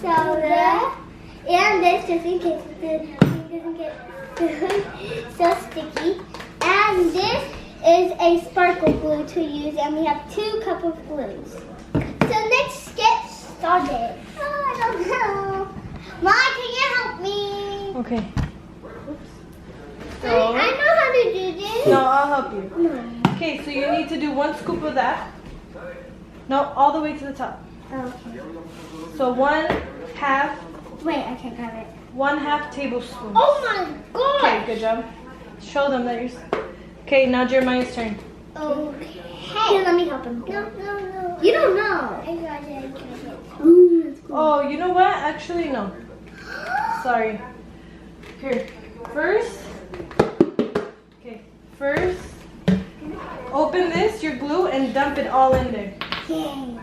soda. And this, just in case it doesn't get so sticky. And this is a sparkle glue to use, and we have 2 cups of glues. So let's get started. Oh, I don't know. Mom, can you help me? Okay. I know how to do this. No, I'll help you. No. Okay, so you need to do 1 scoop of that. No, all the way to the top. Okay. So 1/2. Wait, I can't grab it. 1/2 tablespoon. Oh my god! Okay, good job. Show them that you're. Okay, now Jeremiah's turn. Okay. Here, let me help him. No. You don't know. I got it. Ooh, that's cool. Oh, you know what? Actually, no. Sorry. Here. First. Okay. First. Open this, your glue, and dump it all in there. Yay.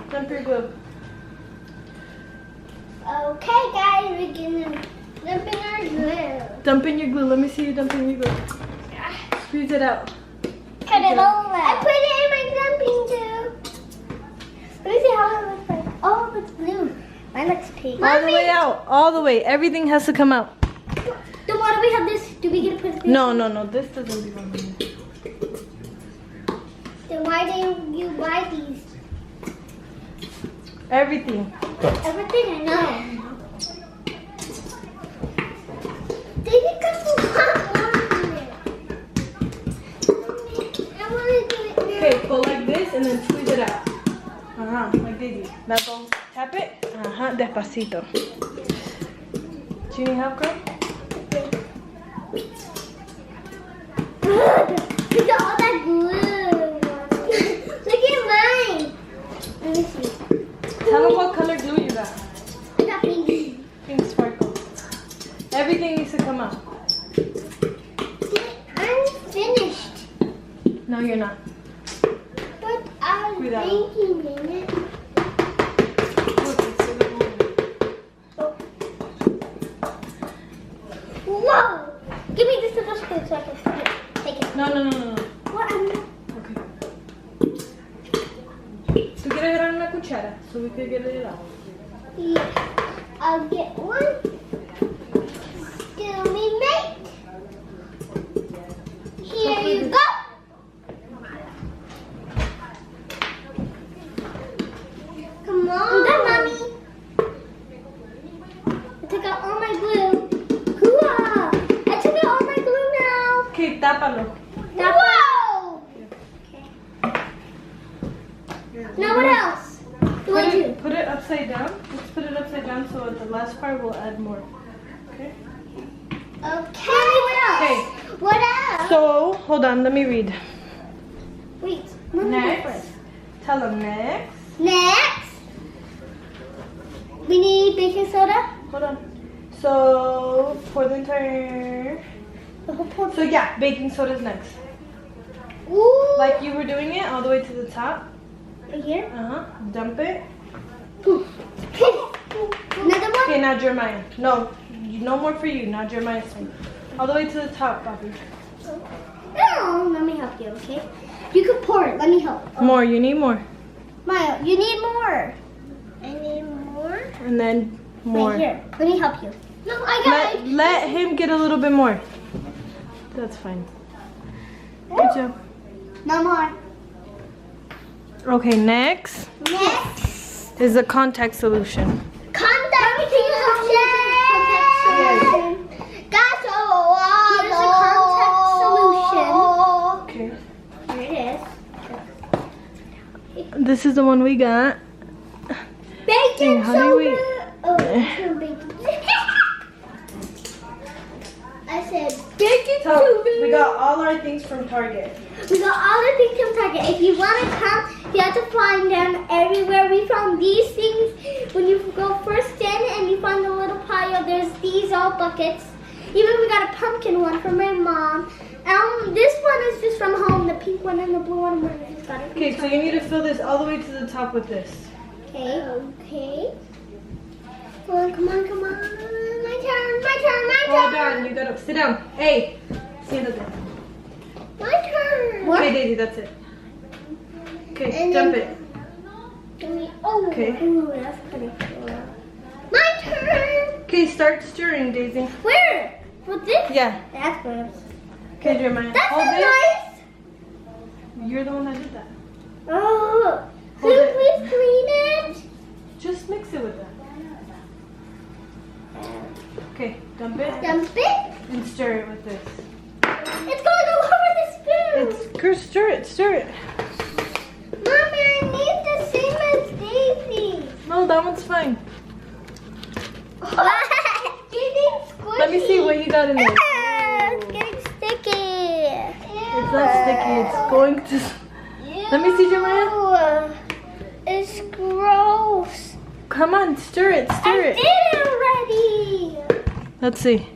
Dump your glue. Okay, guys, we're gonna dump in our glue. Dump in your glue. Let me see you dump in your glue. Squeeze it out. Cut it all out. I put it in my dumping tube. Let me see how it looks like. Oh, it's blue. Mine looks pink. All the way out. All the way. Everything has to come out. Then why do we have this? Do we get to put this? No. This doesn't belong in there. Then why do you buy these? Everything. Everything I know. Did it come from I want to do it now. Okay, go like this and then squeeze it out. Like this. That's all. Tap it. Despacito. Do you need help, girl? Look at all that glue. Look at mine. Let me see. Tell them what color glue you got. I got pink. Pink sparkle. Everything needs to come out. I'm finished. No, you're not. But I'm Cuidado. thinking in it. Whoa! Give me this little spoon so I can put it. Take it. No. What? I'm Okay. ¿Tú quieres agarrar una cuchara? So we could get it out. Yeah. I'll get one. Still me mate. Here you go. Come on. I'm done, Mommy. I took out all my glue. Hooah! I took out all my glue now. Okay, tápalo. Whoa! Okay. Now what else? Do I do? Put it upside down. Let's put it upside down so at the last part we'll add more. Okay? Okay. What else? Okay. What else? So, hold on, let me read. Wait. Let me go Next. first. Tell them next. Next, we need baking soda. Hold on. So, pour the entire... The whole pot. So yeah, baking soda is next. Ooh. Like you were doing it all the way to the top. Right here. Dump it. Another one. Okay, now Jeremiah. No more for you. Now Jeremiah's turn. All the way to the top, Bobby. No, let me help you, okay? You can pour it. Let me help. More, you need more. Maya, you need more. I need more. And then more. Right here. Let me help you. No, I got it. Let him get a little bit more. That's fine. Good job. No more. Okay, next Next. is the contact solution. Contact solution. Got Here's the contact solution. Okay. Here it is. This is the one we got. Baking How do we- soda. Oh, it's no baking. I said baking So soda. we got all our things from Target. We got all the things from Target. If you want to come, you have to find them everywhere. We found these things when you go first in and you find the little pile. There's these all buckets. Even we got a pumpkin one from my mom. This one is just from home. The pink one and the blue one. We just got it from Okay, so you need to fill this all the way to the top with this. Okay, okay. Come on, come on, come on. My turn, my turn, my turn. Hold on, you gotta sit down. Hey, siéntate. My turn. Okay, Daisy, that's it. Okay, And dump then- it. Oh, Okay. ooh, that's pretty cool. turn. Okay, start stirring, Daisy. Where? With this? Yeah. That's gross. Okay, Jeremiah. That's Hold not it. nice. You're the one that did that. Oh. Can Hold you it. please clean it? Just mix it with that. Okay, dump it Dump it. and stir it with this. It's going all over the spoon. It's stir it, stir it. Mommy, I need the same as Daisy. No, that one's fine. It's getting squishy. Let me see what you got in there. It's getting sticky. It's not sticky. It's going to. Let me see, Jeremiah. It's gross. Come on, stir it, stir I it. did it already. Let's see.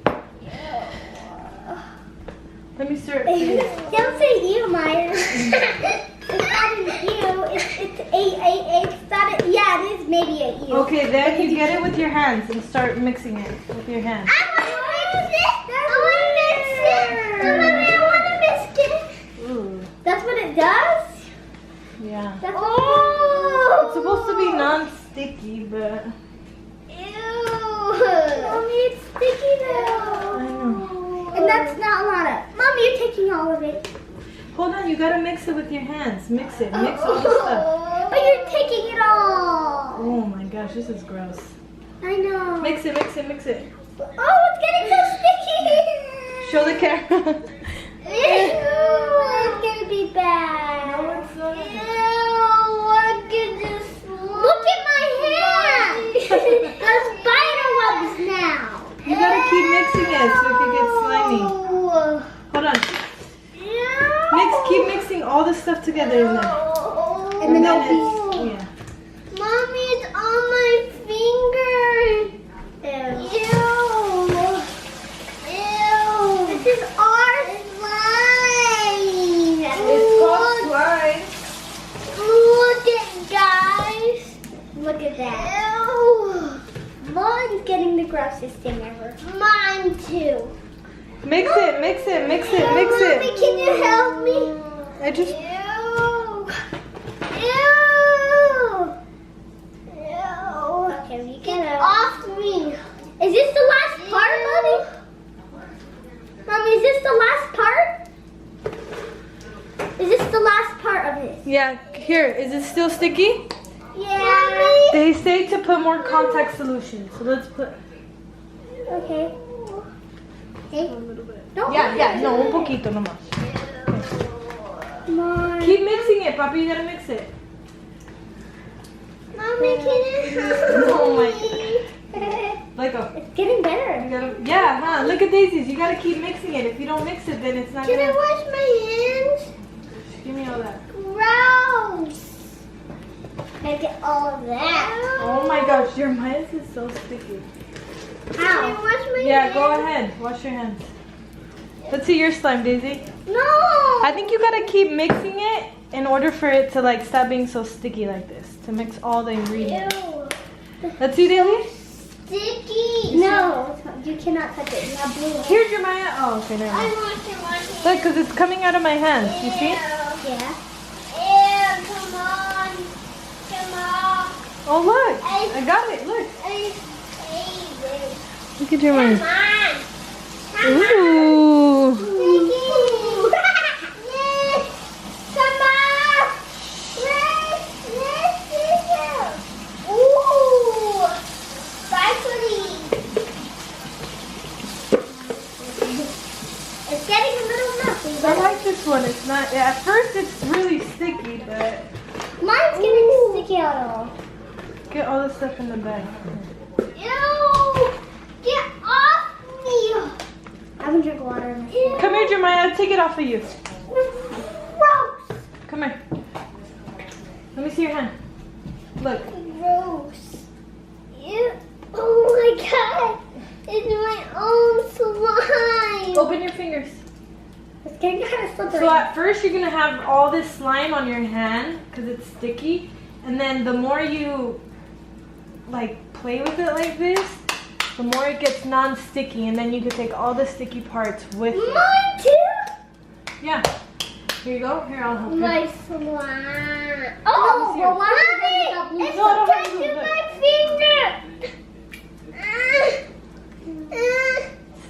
Let me stir it for you. Don't say you, Maya. It's not an ew. It's not a, yeah, it is maybe a ew. Okay, then you get it with your hands and start mixing it with your hands. I want to mix it. Ooh, That's what it does? yeah. That's It's supposed to be non-sticky, but Ew. Mommy, it's sticky though. I know. And that's not a lot of. Mommy, you're taking all of it. Hold on, you gotta mix it with your hands. Mix it, mix all the stuff. But you're taking it all. Oh my gosh, this is gross. I know. Mix it, mix it, mix it. Oh, it's getting so sticky. Show the camera. Ew, it's gonna be bad. No, it's not. Ew, look at this. Look at my hand. There's spider webs now. You gotta keep mixing it so it can get slimy. Ew. Hold on. Ew. Keep mixing all the stuff together in there. And then it's, I'll be. yeah. Mommy, it's on my finger. Ew. Ew. This is our slime. It's called slime. Look at guys. Look at that. Ew. Mine's getting the grossest thing ever. Mine too. Mix it, mix it, mix it, mix Mommy, it. can you help me? I just. Ew. Ew. Ew. Okay, we can off me. Is this the last part, Mommy? Mommy, is this the last part? Is this the last part of this? Yeah, here. Is it still sticky? Yeah. They say to put more contact solution. So let's put. Okay. Hey. A little bit. Don't Yeah, no, un poquito nomás. Come on. Keep mixing it, Papi. You gotta mix it. Mommy, can you help Oh my me? Let go. It's getting You better. gotta, yeah, huh? Look at Daisy's. You gotta keep mixing it. If you don't mix it, then it's not Can I gonna. wash my hands? Give me all that. Gross. I get all of that. Oh my gosh, your minds is so sticky. Can I wash my Yeah, hands? go ahead. Wash your hands. Let's see your slime, Daisy. No. I think you gotta keep mixing it in order for it to like stop being so sticky like this. To mix all the ingredients. Ew. Let's see, Daisy. Sticky. No, you cannot touch it. It's not blue. Here's Jeremiah. Oh, okay, never I mind. want to wash it. Look, because it's coming out of my hands. You see? Yeah. Ew, come on. Come on. Oh, look. I got it. Look. Look at Come Jeremiah. on. Come on. Ooh. Sticky. Yes. Come on. Yes. Ooh. Sparkly. It's getting a little messy. I like this one. It's not. Yeah, at first, it's really sticky, but Mine's getting sticky at all. get all the stuff in the bag. Ew! Get off me! I haven't drank water in my Come here, Jeremiah. I'll take it off of you. Gross! Come here. Let me see your hand. Look. Gross. Ew. Oh my god! It's my own slime! Open your fingers. It's getting kind of slippery. So at first, you're gonna have all this slime on your hand because it's sticky, and then the more you like play with it like this, the more it gets non-sticky, and then you can take all the sticky parts with it. Mine too? Yeah. Here you go. Here, I'll help you. My slime. Oh, Mommy! It's No, I don't have touching to, but- my finger!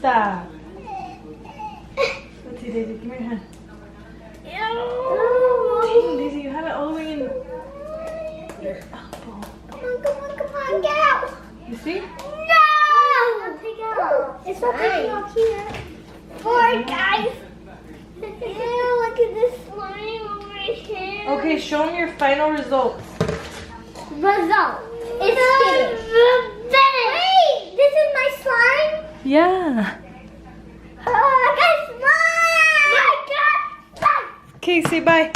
stop. Let's see, Daisy, give me your hand. Dang, Daisy, you have it all the way in your elbow. Come on, get out. You see? No! Take it out. It's not taking out here. Poor guys. Ew, look at this slime over here. Okay, show them your final results. Result. It's finished. Wait, this is my slime? Yeah. Oh, I got slime! I got slime! Okay, say bye.